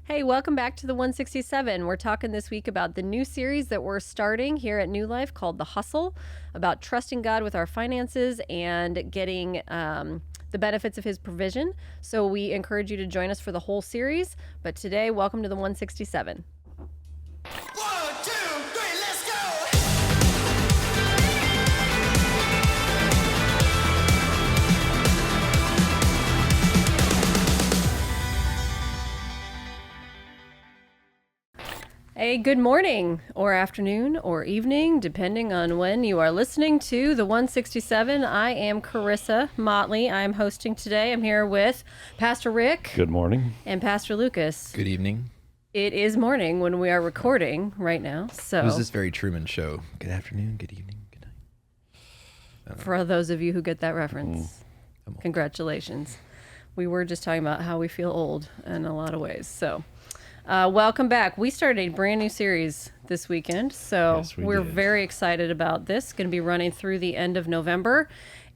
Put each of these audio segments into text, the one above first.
Hey, welcome back to the 167. We're talking this week about the new series that we're starting here at New Life called The Hustle, about trusting God with our finances and getting the benefits of his provision. So we encourage you to join us for the whole series. But today, welcome to the 167. 1, 2, 3, let's go! Hey, good morning or afternoon or evening, depending on when you are listening to the 167. I am Carissa Motley. I'm hosting today. I'm here with Pastor Rick. Good morning. And Pastor Lucas. Good evening. It is morning when we are recording right now. So It was this very Truman Show. Good afternoon, good evening, good night. for those of you who get that reference, congratulations. We were just talking about how we feel old in a lot of ways. So welcome back. We started a brand new series this weekend. So Yes, we we're did. very excited about this. Going to be running through the end of November.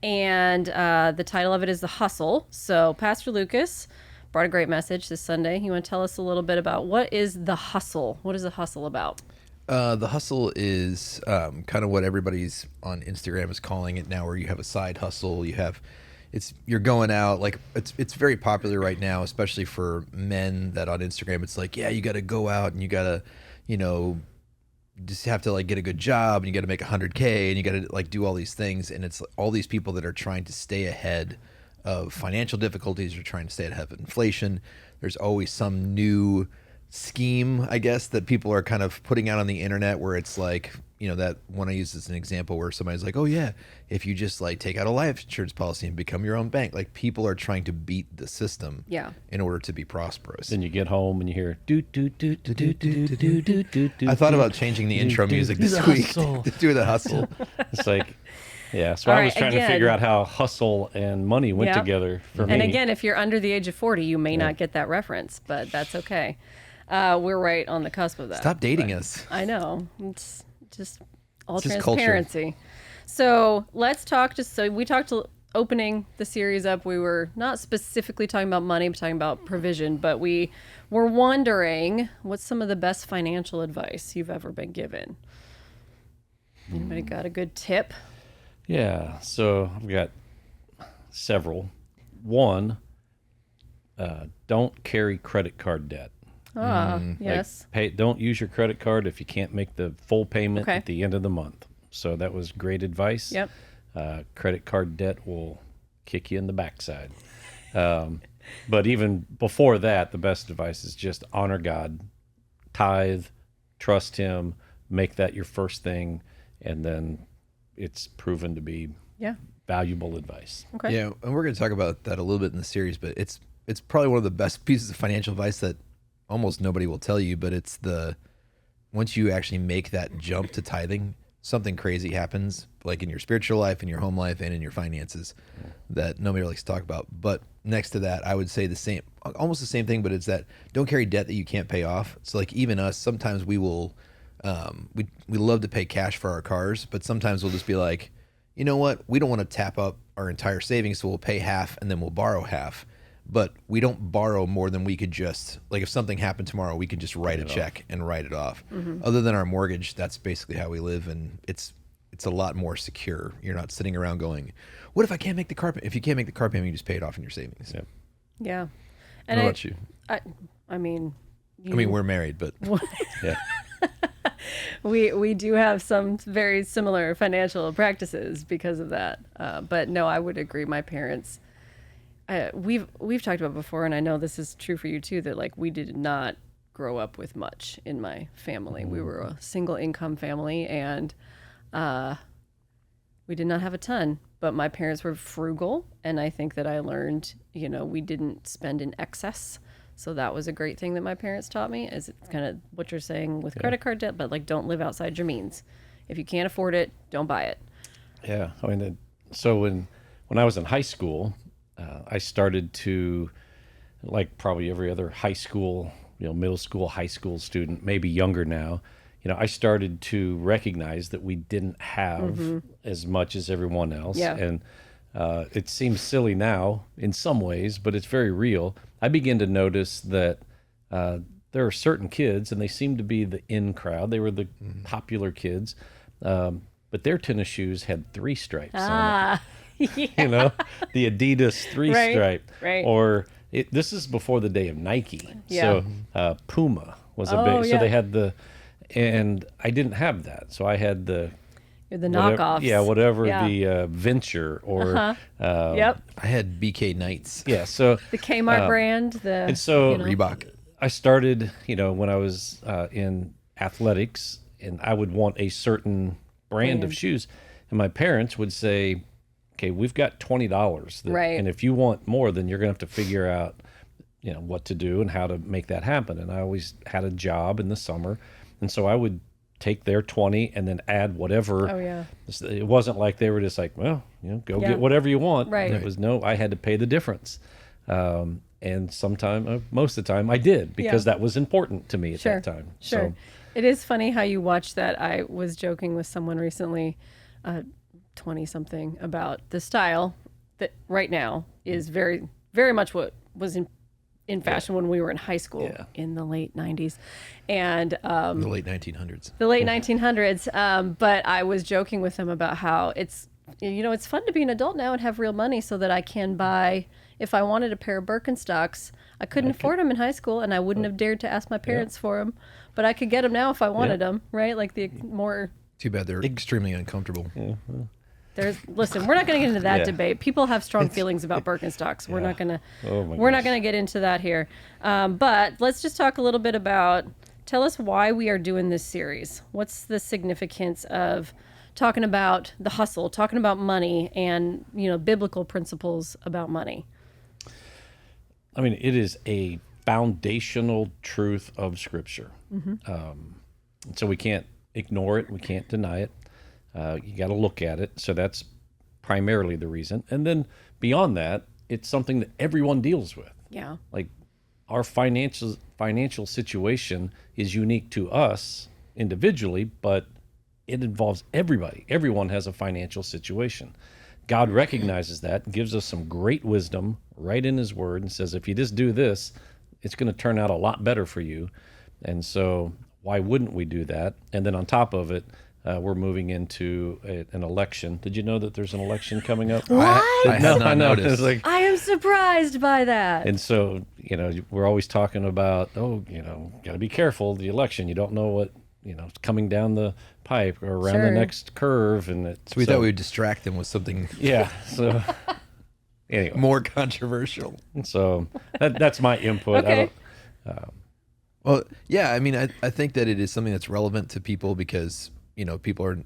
And the title of it is The Hustle. So Pastor Lucas brought a great message this Sunday. You want to tell us a little bit about what is The Hustle? What is The Hustle about? The hustle is kind of what everybody's on Instagram is calling it now, where you have a side hustle. You're going out, like it's very popular right now, especially for men that on Instagram, it's like, yeah, you got to go out and you got to, just have to like get a good job and you got to make 100K and you got to like do all these things. And it's all these people that are trying to stay ahead of financial difficulties or trying to stay ahead of inflation. There's always some new scheme, I guess, that people are kind of putting out on the internet where it's like, that one I use as an example where somebody's like, oh yeah, if you just like take out a life insurance policy and become your own bank, like people are trying to beat the system in order to be prosperous. Then you get home and you hear do do do do do do do do do do. I thought about changing the intro music this week to do the hustle. It's like, yeah. So All I was right, trying again. to figure out how hustle and money went Yep. together for me. And again, if you're under the age of 40, you may not get that reference, but that's okay. We're right on the cusp of that. Stop dating us. I know. It's just all Just culture. transparency. So let's talk. We talked opening the series up. We were not specifically talking about money, but talking about provision. But we were wondering what's some of the best financial advice you've ever been given. Anybody got a good tip? Yeah. So I've got several. One, don't carry credit card debt. Yes. Don't use your credit card if you can't make the full payment Okay. at the end of the month. So that was great advice. Yep. Credit card debt will kick you in the backside. But even before that, the best advice is just honor God, tithe, trust him, make that your first thing, and then it's proven to be Yeah. valuable advice. Okay. Yeah, and we're going to talk about that a little bit in the series, but it's probably one of the best pieces of financial advice that almost nobody will tell you, but it's once you actually make that jump to tithing, something crazy happens, like in your spiritual life, in your home life, and in your finances that nobody likes to talk about. But next to that, I would say almost the same thing, but it's that don't carry debt that you can't pay off. So like even us, sometimes we will, we love to pay cash for our cars, but sometimes we'll just be like, you know what? We don't want to tap up our entire savings, so we'll pay half and then we'll borrow half. But we don't borrow more than we could just, like if something happened tomorrow, we could just write a check and write it off. Other than our mortgage, that's basically how we live. And it's a lot more secure. You're not sitting around going, what if I can't make the car payment? If you can't make the car payment, you just pay it off in your savings. Yep. Yeah. What And about you? I mean, We're married, but Yeah. we do have some very similar financial practices because of that. But no, I would agree. My parents, we've talked about before, and I know this is true for you too, that like we did not grow up with much in my family. We were a single income family, and we did not have a ton. But my parents were frugal, and I think that I learned, we didn't spend in excess. So that was a great thing that my parents taught me, is it's kind of what you're saying with credit card debt, but like don't live outside your means. If you can't afford it, don't buy it. Yeah. I mean, so when I was in high school, I started to, like probably every other high school, middle school, high school student, maybe younger now, I started to recognize that we didn't have as much as everyone else. Yeah. And it seems silly now in some ways, but it's very real. I began to notice that there are certain kids, and they seem to be the in crowd. They were the popular kids, but their tennis shoes had 3 stripes on Ah, it. yeah. You know, the Adidas 3 Right, stripe, right. or this is before the day of Nike. Yeah. So Puma was a Oh, big. So yeah. they had and I didn't have that. So I had the You're the whatever- knockoffs. Yeah, whatever Yeah. the Venture or Yep. I had BK Knights. yeah. So The Kmart brand. The and so Reebok. I started, when I was in athletics, and I would want a certain brand of Brand. shoes, and my parents would say, "Okay, we've got $20, Right. and if you want more, then you're gonna have to figure out, what to do and how to make that happen." And I always had a job in the summer, and so I would take their 20 and then add whatever. Oh, yeah. It wasn't like they were just like, well, go Yeah. get whatever you want. Right. It was no, I had to pay the difference. And most of the time I did, because Yeah. that was important to me at Sure. that time. Sure. So, It is funny how you watch that. I was joking with someone recently, 20 something, about the style that right now is very, very much what was in fashion when we were in high school Yeah. in the late 90s and In the late 1900s. the late 1900s. But I was joking with them about how it's fun to be an adult now and have real money so that I can buy, if I wanted a pair of Birkenstocks, I couldn't afford them in high school and I wouldn't have dared to ask my parents for them, but I could get them now if I wanted them, right? Like the more, Too bad they're extremely uncomfortable. listen, we're not going to get into that Yeah. debate. People have strong feelings about Birkenstocks. We're not going to, Oh my we're not gosh. going to get into that here. But let's just talk a little bit about, tell us why we are doing this series. What's the significance of talking about the hustle, talking about money, and biblical principles about money? I mean, it is a foundational truth of Scripture. So we can't ignore it. We can't deny it. You got to look at it. So that's primarily the reason. And then beyond that, it's something that everyone deals with. Yeah. Like, our financial situation is unique to us individually, but it involves everybody. Everyone has a financial situation. God recognizes that and gives us some great wisdom right in His Word and says, if you just do this, it's going to turn out a lot better for you. And so why wouldn't we do that? And then on top of it, we're moving into an election. Did you know that there's an election coming up? I had No, not I know. noticed. It's like, I am surprised by that. and so, we're always talking about, got to be careful, the election. You don't know what, is coming down the pipe or around the Sure. next curve. And So we thought we would distract them with something yeah. So anyway, more controversial. so that's my input. Okay. Well, yeah, I mean, I think that it is something that's relevant to people because, people are,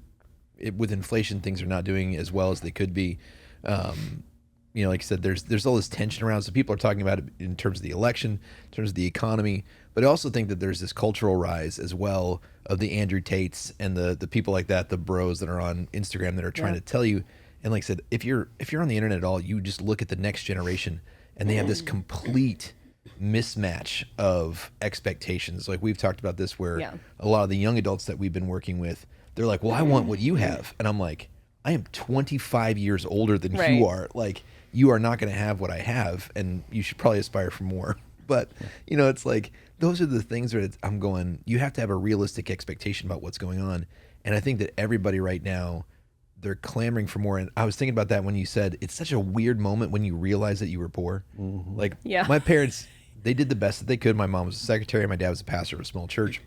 with inflation, things are not doing as well as they could be. Like I said, there's all this tension around. So people are talking about it in terms of the election, in terms of the economy. But I also think that there's this cultural rise as well of the Andrew Tates and the people like that, the bros that are on Instagram that are trying to tell you. And like I said, if you're on the internet at all, you just look at the next generation and they have this complete mismatch of expectations. Like we've talked about this where Yeah. a lot of the young adults that we've been working with, they're like, well, I want what you have. And I'm like, I am 25 years older than Right. you are. Like, you are not going to have what I have, and you should probably aspire for more. But, it's like, those are the things that I'm going, you have to have a realistic expectation about what's going on. And I think that everybody right now, they're clamoring for more. And I was thinking about that when you said it's such a weird moment when you realize that you were poor. Like, Yeah. my parents, they did the best that they could. My mom was a secretary. My dad was a pastor of a small church.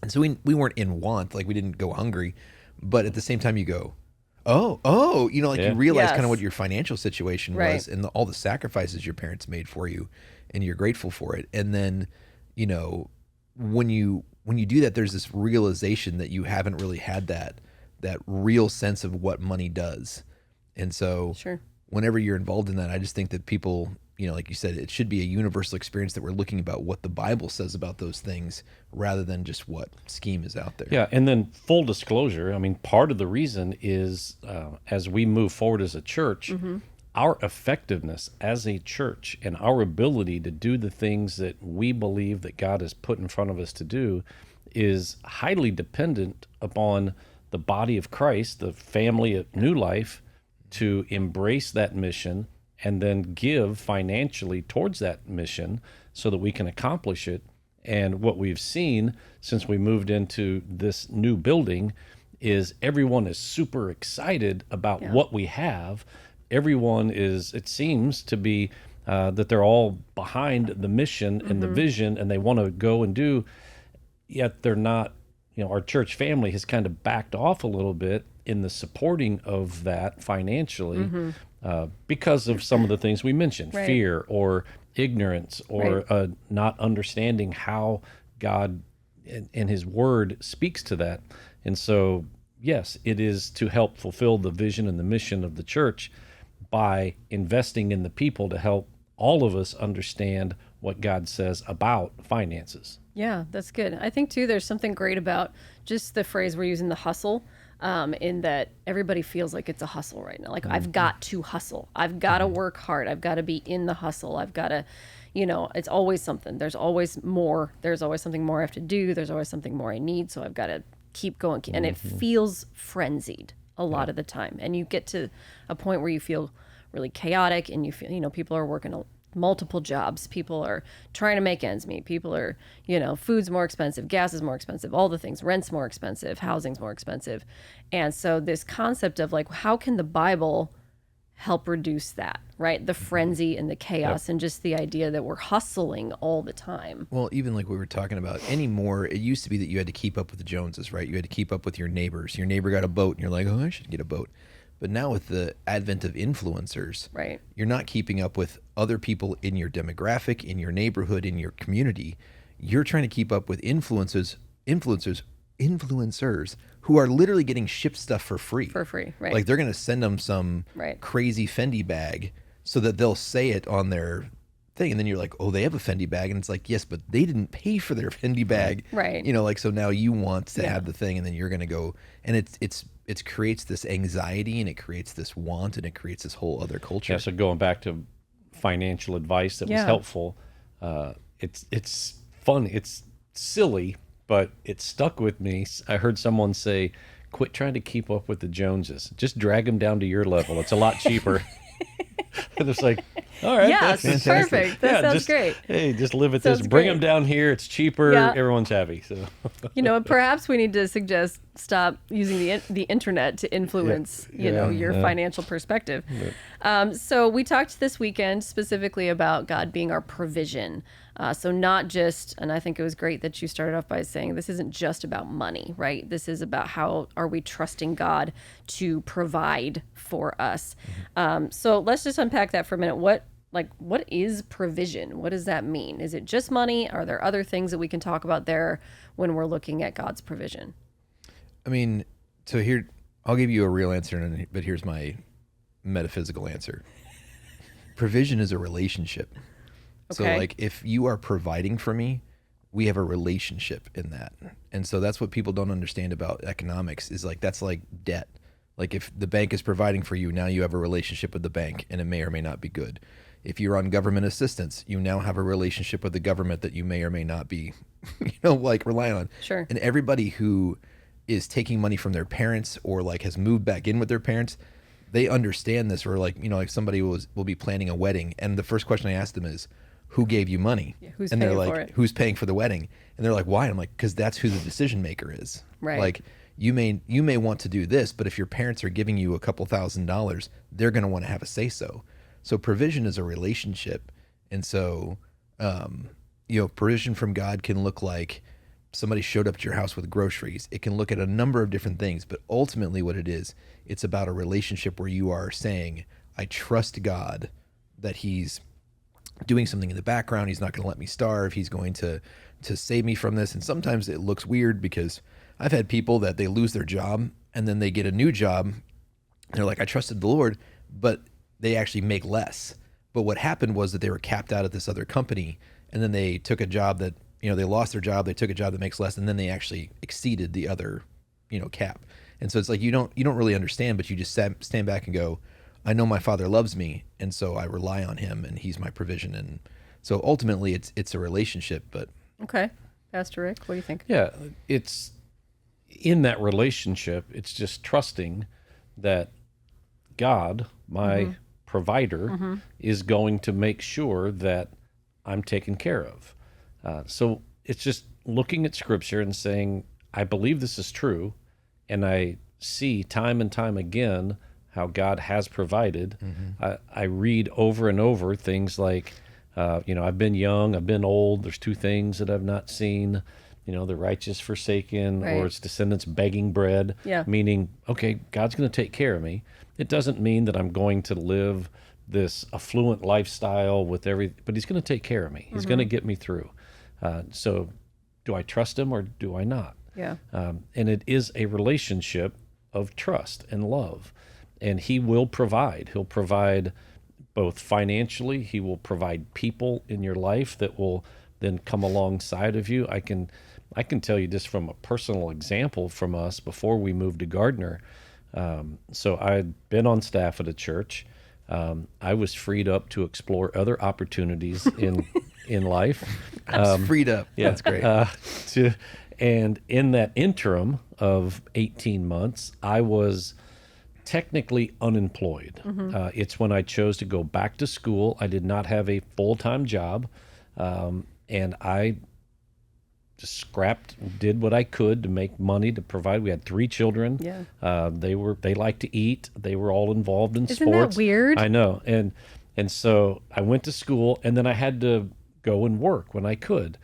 And so we weren't in want, like we didn't go hungry. But at the same time, you go, oh, Yeah. you realize Yes. kind of what your financial situation Right. was and all the sacrifices your parents made for you, and you're grateful for it. And then, when you do that, there's this realization that you haven't really had that real sense of what money does. And so Sure. whenever you're involved in that, I just think that people, like you said, it should be a universal experience that we're looking about what the Bible says about those things rather than just what scheme is out there. Yeah, and then full disclosure, I mean, part of the reason is as we move forward as a church, our effectiveness as a church and our ability to do the things that we believe that God has put in front of us to do is highly dependent upon the body of Christ, the family of New Life, to embrace that mission and then give financially towards that mission so that we can accomplish it. And what we've seen since we moved into this new building is everyone is super excited about what we have. Everyone is, it seems to be that they're all behind the mission and the vision, and they want to go and do, yet they're not, our church family has kind of backed off a little bit in the supporting of that financially because of some of the things we mentioned, fear or ignorance or not understanding how God and his word speaks to that. And so, yes, it is to help fulfill the vision and the mission of the church by investing in the people to help all of us understand what God says about finances. Yeah, that's good. I think too, there's something great about just the phrase we're using, the hustle, in that everybody feels like it's a hustle right now. Like I've got to hustle. I've got to work hard. I've got to be in the hustle. I've got to, it's always something. There's always more. There's always something more I have to do. There's always something more I need. So I've got to keep going. And it feels frenzied a lot of the time. And you get to a point where you feel really chaotic and you feel, people are working multiple jobs. People are trying to make ends meet. People are, food's more expensive, gas is more expensive, all the things, rent's more expensive, housing's more expensive. And so this concept of like, how can the Bible help reduce that, right? The frenzy and the chaos and just the idea that we're hustling all the time. Well, even like we were talking about anymore, it used to be that you had to keep up with the Joneses, right? You had to keep up with your neighbors. Your neighbor got a boat and you're like, oh, I should get a boat. But now with the advent of influencers, you're not keeping up with other people in your demographic, in your neighborhood, in your community. You're trying to keep up with influencers who are literally getting shipped stuff for free. For free, right. Like they're going to send them some crazy Fendi bag so that they'll say it on their thing. And then you're like, oh, they have a Fendi bag. And it's like, yes, but they didn't pay for their Fendi bag. Right. So now you want to have the thing and then you're going to go. And it creates this anxiety and it creates this want and it creates this whole other culture. Yeah, so going back to financial advice that was helpful, it's fun, it's silly, but it stuck with me. I heard someone say, quit trying to keep up with the Joneses. Just drag them down to your level. It's a lot cheaper. And it's like, all right. Yeah, that's it's perfect. That sounds great. Hey, just live at Sounds this. Bring great. them down here. It's cheaper. Yeah. Everyone's happy. So, perhaps we need to suggest stop using the internet to influence, your financial perspective. So we talked this weekend specifically about God being our provision. So not just, and I think it was great that you started off by saying this isn't just about money, right? This is about how are we trusting God to provide for us. So let's just unpack that for a minute. What is provision? What does that mean? Is it just money? Are there other things that we can talk about there when we're looking at God's provision? I mean, so here, I'll give you a real answer, but here's my metaphysical answer. Provision is a relationship. So like if you are providing for me, we have a relationship in that. And so that's what people don't understand about economics is like, that's like debt. Like if the bank is providing for you, now you have a relationship with the bank and it may or may not be good. If you're on government assistance, you now have a relationship with the government that you may or may not be, like relying on. Sure. And everybody who is taking money from their parents or like has moved back in with their parents, they understand this. Or like, like somebody will be planning a wedding. And the first question I ask them is, who gave you money? Yeah, who's and paying they're like, for it? who's paying for the wedding? And they're like, why? I'm like, because that's who the decision maker is. Right. Like you may want to do this, but if your parents are giving you a couple $1,000s, they're going to want to have a say so. So provision is a relationship. And so, provision from God can look like somebody showed up at your house with groceries. It can look at a number of different things, but ultimately what it is, it's about a relationship where you are saying, I trust God that he's doing something in the background. He's not going to let me starve. He's going to save me from this. And sometimes it looks weird because I've had people that they lose their job and then they get a new job. They're like, I trusted the Lord, but they actually make less. But what happened was that they were capped out at this other company and then they took a job that, they lost their job. They took a job that makes less and then they actually exceeded the other, cap. And so it's like, you don't really understand, but you just stand back and go, I know my Father loves me, and so I rely on him, and he's my provision. And so ultimately, it's a relationship. But Okay. Pastor Rick, what do you think? yeah, it's in that relationship, it's just trusting that God, my provider, is going to make sure that I'm taken care of. So it's just looking at Scripture and saying, I believe this is true, and I see time and time again how God has provided. I read over and over things like, I've been young, I've been old. There's two things that I've not seen. The righteous forsaken, or Right. its descendants begging bread. Yeah. Meaning, okay, God's going to take care of me. It doesn't mean that I'm going to live this affluent lifestyle with but He's going to take care of me. He's going to get me through. So, do I trust Him or do I not? Yeah. And it is a relationship of trust and love. And He will provide. He'll provide both financially. He will provide people in your life that will then come alongside of you. I can tell you just from a personal example from us before we moved to Gardner. So I'd been on staff at a church. I was freed up to explore other opportunities in life. Freed up. Yeah, That's great. And in that interim of 18 months, I was technically unemployed. It's when I chose to go back to school. I did not have a full-time job, and I just did what I could to make money to provide. We had 3 children. Yeah. They liked to eat. They were all involved in Isn't sports. that weird? I know. And so I went to school, and then I had to go and work when I could.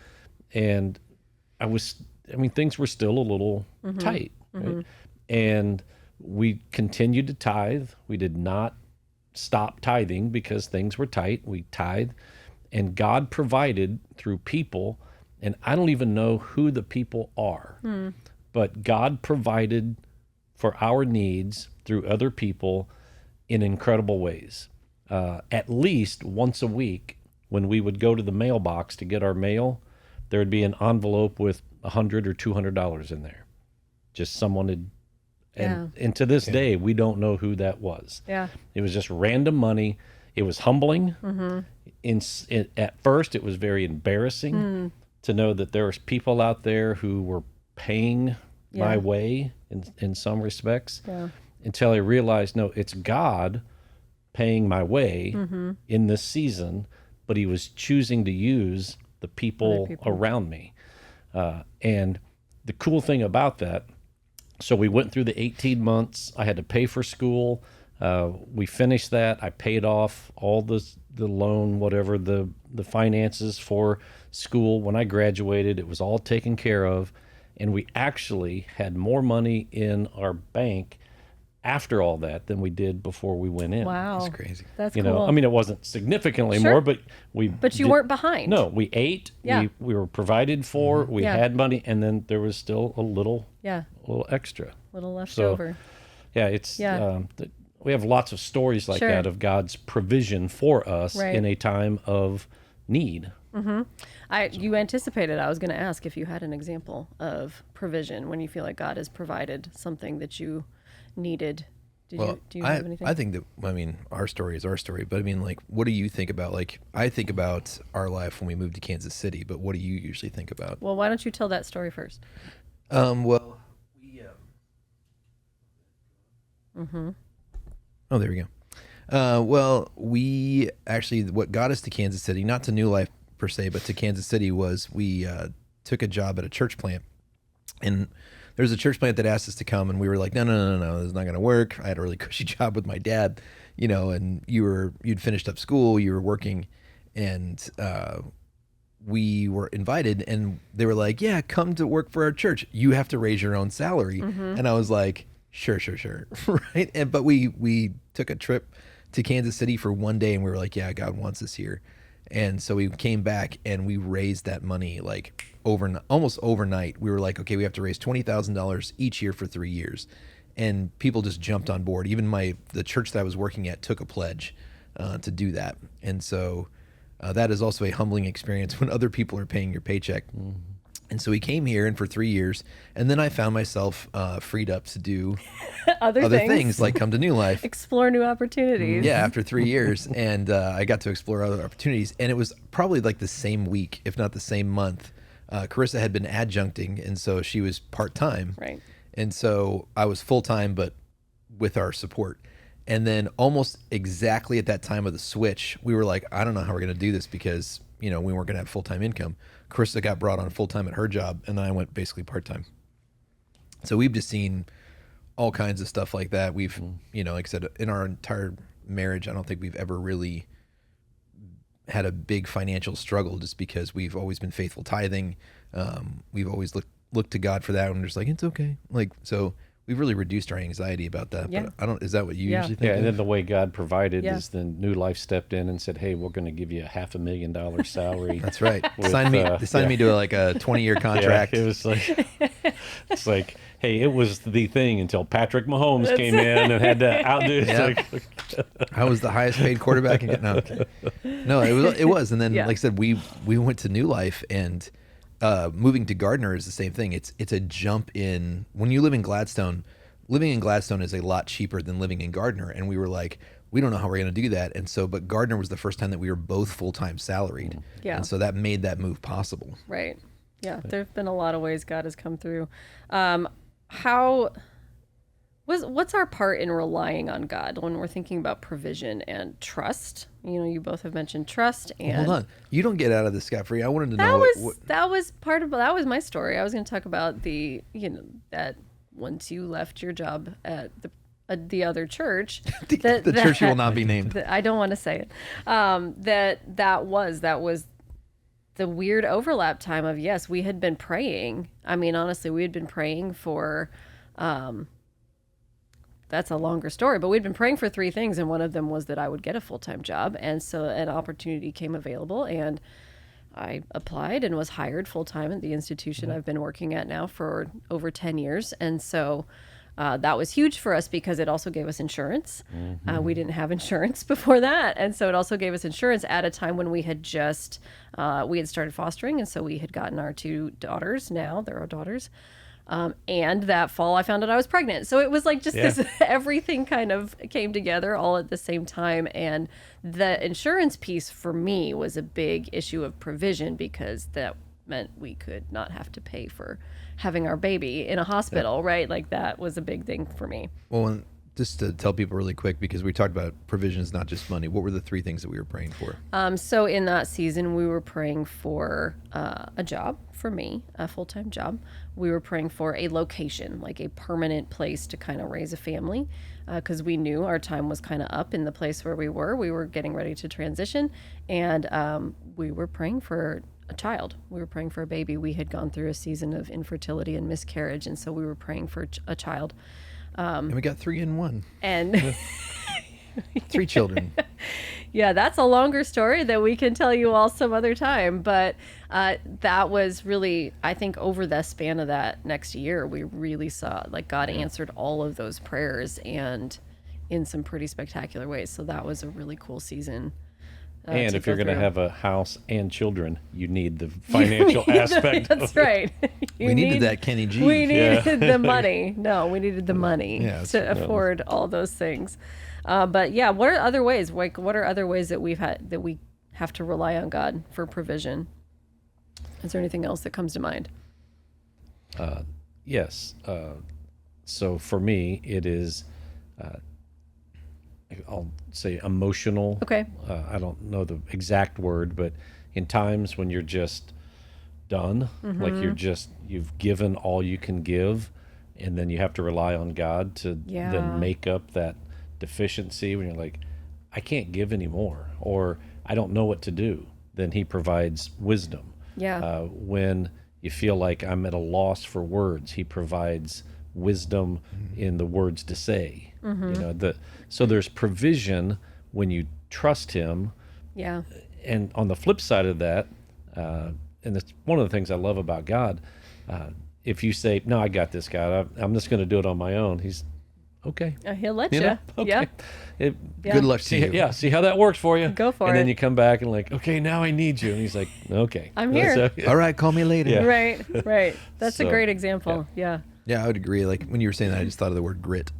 And things were still a little tight. Right? And we continued to tithe. We did not stop tithing because things were tight. We tithed, and God provided through people. And I don't even know who the people are, but God provided for our needs through other people in incredible ways. At least once a week, when we would go to the mailbox to get our mail, there would be an envelope with $100 or $200 in there. Just someone had, and to this day, we don't know who that was. Yeah. It was just random money. It was humbling. At first, it was very embarrassing to know that there was people out there who were paying my way in some respects. Yeah. Until I realized, no, it's God paying my way in this season, but He was choosing to use the people around me. And the cool thing about that, so we went through the 18 months. I had to pay for school. We finished that. I paid off all the loan, whatever, the finances for school. When I graduated, it was all taken care of. And we actually had more money in our bank after all that than we did before we went in. Wow. That's crazy. That's You cool. know, I mean, it wasn't significantly Sure. more, but But you weren't behind. No, we ate. Yeah. We were provided for. We Yeah. had money, and then there was still a little Yeah. extra. Little left So, over. Yeah, it's Yeah. we have lots of stories like Sure. that of God's provision for us Right. in a time of need. You anticipated I was going to ask if you had an example of provision when you feel like God has provided something that you needed. Do you have anything? I think that, our story is our story, but like, what do you think about, like, I think about our life when we moved to Kansas City, but what do you usually think about? Well, why don't you tell that story first? Well, we, oh, there we go. Well, we actually, what got us to Kansas City, not to New Life per se, but to Kansas City, was we took a job at a church plant. And there's a church plant that asked us to come, and we were like, no, this is not going to work. I had a really cushy job with my dad, and you'd finished up school, you were working, and we were invited, and they were like, yeah, come to work for our church. You have to raise your own salary. And I was like, sure. Right. But we took a trip to Kansas City for one day, and we were like, yeah, God wants us here. And so we came back and we raised that money like almost overnight. We were like, okay, we have to raise $20,000 each year for 3 years. And people just jumped on board. Even the church that I was working at took a pledge to do that. And so that is also a humbling experience when other people are paying your paycheck. And so we came here, and for 3 years, and then I found myself freed up to do Other things like come to New Life. Explore new opportunities. Yeah, after 3 years, and I got to explore other opportunities. And it was probably like the same week, if not the same month. Carissa had been adjuncting, and so she was part-time. Right. And so I was full-time, but with our support. And then almost exactly at that time of the switch, we were like, I don't know how we're going to do this because, we weren't going to have full-time income. Carissa got brought on full time at her job, and then I went basically part time. So we've just seen all kinds of stuff like that. We've, like I said, in our entire marriage, I don't think we've ever really had a big financial struggle, just because we've always been faithful tithing. We've always looked to God for that, and we're just like, it's okay. Like, so we've really reduced our anxiety about that. Yeah. But is that what you usually think? Yeah, and of? then the way God provided Yeah. is then New Life stepped in and said, "Hey, we're going to give you a $500,000 salary." That's right. With, They signed me to like a 20-year contract. Yeah, it was like, it's like, hey, it was the thing until Patrick Mahomes came in and had to outdo. Yeah. I was the highest paid quarterback. No, it was. And then, Yeah. like I said, we went to New Life, and moving to Gardner is the same thing. It's a jump in when you live in Gladstone. Living in Gladstone is a lot cheaper than living in Gardner, and we were like, we don't know how we're going to do that. And so, but Gardner was the first time that we were both full-time salaried. Yeah. And so that made that move possible. Right. Yeah. There have been a lot of ways God has come through. What's our part in relying on God when we're thinking about provision and trust? You both have mentioned trust, and Hold on. You don't get out of this scot-free. I wanted to that know was my story. I was going to talk about that once you left your job at the other church, the church will not be named. I don't want to say it. That was the weird overlap time of, yes, we had been praying. I mean, honestly, we had been praying for, that's a longer story, but we'd been praying for three things. And one of them was that I would get a full-time job. And so an opportunity came available, and I applied and was hired full-time at the institution I've been working at now for over 10 years. And so that was huge for us because it also gave us insurance. We didn't have insurance before that. And so it also gave us insurance at a time when we had just, we had started fostering. And so we had gotten our two daughters. Now they're our daughters. And that fall I found out I was pregnant. So it was like just this, everything kind of came together all at the same time. And the insurance piece for me was a big issue of provision, because that meant we could not have to pay for having our baby in a hospital, right? Like that was a big thing for me. Well, and just to tell people really quick, because we talked about provision is not just money. What were the three things that we were praying for? So in that season, we were praying for a job for me, a full-time job. We were praying for a location, like a permanent place to kind of raise a family, because we knew our time was kind of up in the place where we were. We were getting ready to transition, and we were praying for a child. We were praying for a baby. We had gone through a season of infertility and miscarriage, and so we were praying for a child. And we got 3 in 1. And 3 children. yeah, that's a longer story that we can tell you all some other time. But that was really, I think, over the span of that next year, we really saw like God answered all of those prayers, and in some pretty spectacular ways. So that was a really cool season. And to if you're go going to through. have a house and children, you need the financial aspect. That's of it. right. We needed that Kenny G. We needed the money. No, we needed the money to no. afford all those things. But yeah, what are other ways? Like, what are other ways that we have to rely on God for provision? Is there anything else that comes to mind? Yes. So for me, it is, I'll say emotional. Okay. I don't know the exact word, but in times when you're just done, like you've given all you can give, and then you have to rely on God to Yeah. then make up that deficiency when you're like, I can't give anymore, or I don't know what to do. Then He provides wisdom. Yeah. When you feel like I'm at a loss for words, He provides wisdom in the words to say. So there's provision when you trust Him. Yeah. And on the flip side of that, and it's one of the things I love about God, if you say, no, I got this, God, I'm just going to do it on my own, He's okay. He'll let you. know? Okay. Yeah. It, Yeah. Good luck to See, you. yeah, see how that works for you. Go for and then it. you come back and like, okay, now I need you. And He's like, okay. I'm here. So, yeah. All right, call me later. Yeah. Right. That's a So, great example. Yeah. Yeah, I would agree. Like when you were saying that, I just thought of the word grit.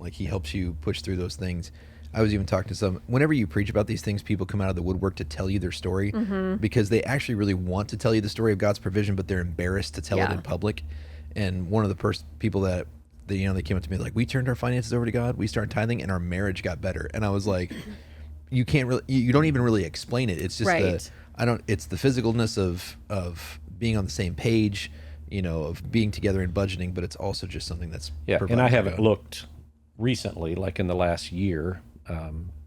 Like He helps you push through those things. I was even talking to some, whenever you preach about these things, people come out of the woodwork to tell you their story because they actually really want to tell you the story of God's provision, but they're embarrassed to tell it Yeah. in public. And one of the people that they came up to me like, we turned our finances over to God, we started tithing, and our marriage got better. And I was like, you can't really, you don't even really explain it. It's just Right. It's the physicalness of being on the same page, of being together and budgeting, but it's also just something that's Yeah, and provided I by haven't God. looked recently, like in the last year,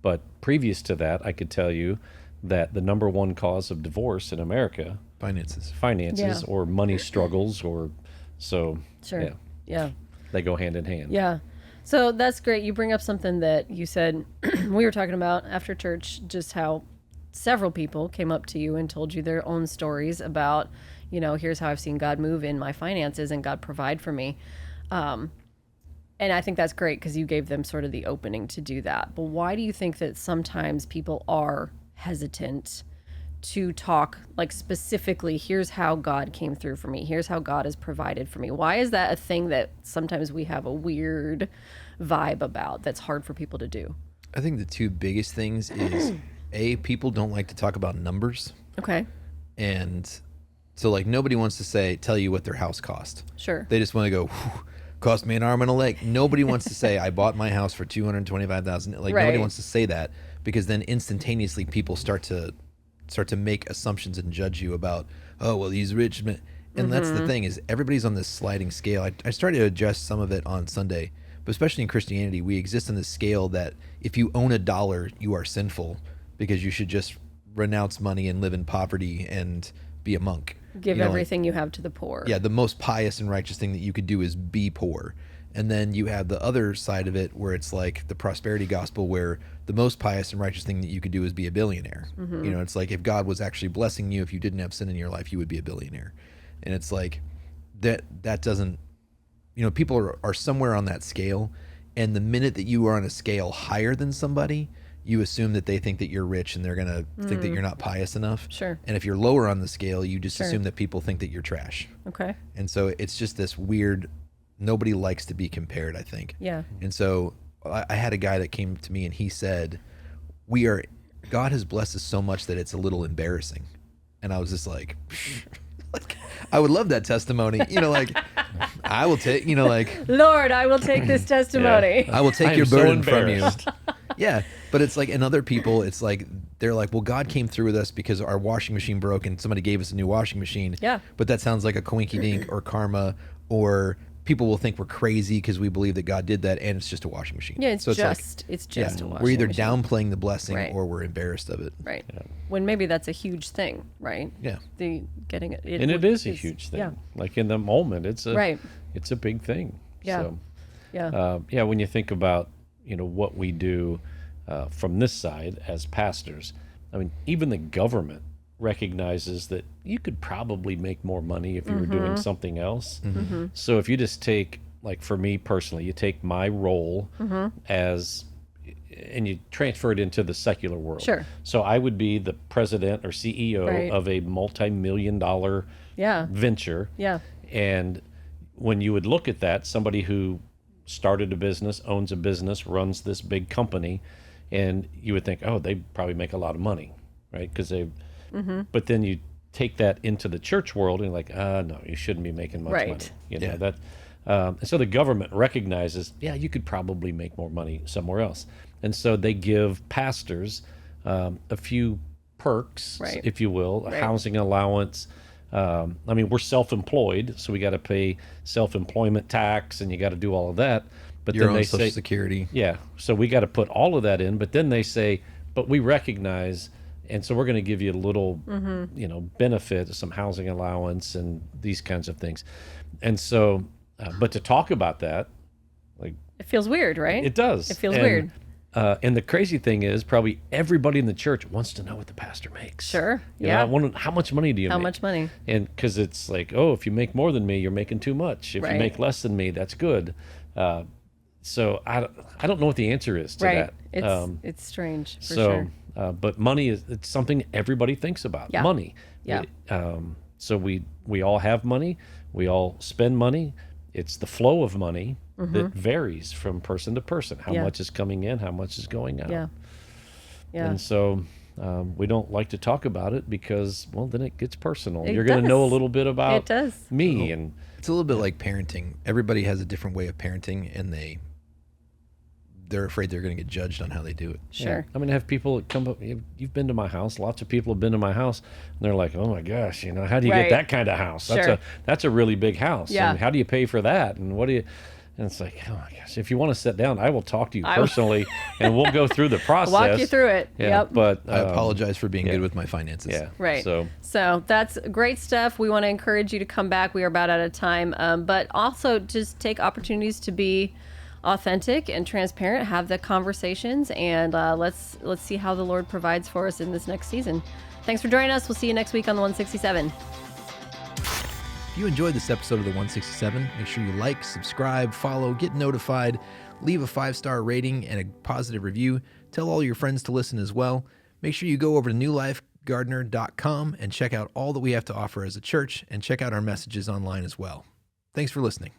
but previous to that, I could tell you that the number one cause of divorce in America, Finances. finances Yeah. or money struggles, or so. Sure. Yeah, Yeah. they go hand in hand. Yeah. So that's great. You bring up something that you said we were talking about after church, just how several people came up to you and told you their own stories about, here's how I've seen God move in my finances and God provide for me. And I think that's great because you gave them sort of the opening to do that. But why do you think that sometimes people are hesitant to talk, like, specifically, here's how God came through for me, here's how God has provided for me? Why is that a thing that sometimes we have a weird vibe about that's hard for people to do? I think the two biggest things is people don't like to talk about numbers, Okay. and so like nobody wants to tell you what their house cost. Sure. They just want to go, "Whew, cost me an arm and a leg." Nobody wants to say I bought my house for $225,000. Like nobody Right. wants to say that, because then instantaneously people start to make assumptions and judge you about, oh well, he's rich. And that's the thing, is everybody's on this sliding scale. I started to adjust some of it on Sunday, but especially in Christianity, we exist on this scale that if you own $1, you are sinful because you should just renounce money and live in poverty and be a monk. Give You know, like, everything you have to the poor. yeah, the most pious and righteous thing that you could do is be poor. And then you have the other side of it where it's like the prosperity gospel, where the most pious and righteous thing that you could do is be a billionaire. It's like if God was actually blessing you, if you didn't have sin in your life, you would be a billionaire. And it's like that doesn't, people are somewhere on that scale. And the minute that you are on a scale higher than somebody, you assume that they think that you're rich and they're going to think that you're not pious enough. Sure. And if you're lower on the scale, you just Sure. assume that people think that you're trash. Okay. And so it's just this weird, nobody likes to be compared, I think. Yeah. And so I had a guy that came to me and he said, God has blessed us so much that it's a little embarrassing. And I was just like, I would love that testimony. I will take, Lord, I will take this testimony. I will take I am your so burden from you. embarrassed. Yeah. But it's like in other people, it's like, they're like, well, God came through with us because our washing machine broke and somebody gave us a new washing machine. Yeah. But that sounds like a coinky dink or karma, or people will think we're crazy because we believe that God did that and it's just a washing machine. Yeah, it's like, just a washing we're either machine. downplaying the blessing Right. or we're embarrassed of it. Right. When maybe that's a huge thing, right? Yeah. The getting it. And it is a huge thing. Yeah. Like in the moment, it's a Right. It's a big thing. Yeah. So, Yeah. when you think about what we do from this side as pastors, I mean, even the government recognizes that you could probably make more money if you were doing something else. So if you just take, like for me personally, you take my role as, and you transfer it into the secular world. Sure. So I would be the president or CEO Right. of a multi-million-dollar Yeah. venture. Yeah. And when you would look at that, somebody who started a business, owns a business, runs this big company, and you would think, oh, they probably make a lot of money, right? Because they, but then you take that into the church world and like, no, you shouldn't be making much Right. money. Yeah. That. And so the government recognizes, yeah, you could probably make more money somewhere else, and so they give pastors a few perks, Right. if you will, a Right. housing allowance. I mean, we're self-employed, so we got to pay self-employment tax, and you got to do all of that. But Your then own they Social say, Security. yeah, so we got to put all of that in. But then they say, but we recognize, and so we're going to give you a little, benefit, some housing allowance, and these kinds of things. And so, but to talk about that, like It feels weird, right? it does, It feels And, weird. And the crazy thing is, probably everybody in the church wants to know what the pastor makes. Sure. You know, Yeah. I want to, how much money do you How make? much money? And because it's like, oh, if you make more than me, you're making too much. If Right. you make less than me, that's good. So I don't know what the answer is to Right. that. It's strange for So, sure. but money it's something everybody thinks about. Yeah. Money. Yeah. So we all have money. We all spend money. It's the flow of money that varies from person to person. How Mm-hmm. Yeah. much is coming in? How much is going out? Yeah. Yeah. And so we don't like to talk about it because, well, then it gets personal. It You're going to know a does. little bit about It does. me, and It's a little bit like parenting. Everybody has a different way of parenting, and they're afraid they're going to get judged on how they do it. Sure. I mean, have people come up, you've been to my house. Lots of people have been to my house, and they're like, oh my gosh, how do you Right. get that kind of house? Sure. That's a really big house. Yeah. And how do you pay for that? And what do you, and it's like, oh my gosh, if you want to sit down, I will talk to you I will- personally and we'll go through the process. Walk you through it. Yeah. Yep. But I apologize for being good with my finances. Yeah. Right. So that's great stuff. We want to encourage you to come back. We are about out of time, but also just take opportunities to be authentic and transparent. Have the conversations, and let's see how the Lord provides for us in this next season. Thanks for joining us. We'll see you next week on the 167. If you enjoyed this episode of the 167, make sure you like, subscribe, follow, get notified, leave a 5-star rating and a positive review. Tell all your friends to listen as well. Make sure you go over to newlifegardener.com and check out all that we have to offer as a church, and check out our messages online as well. Thanks for listening.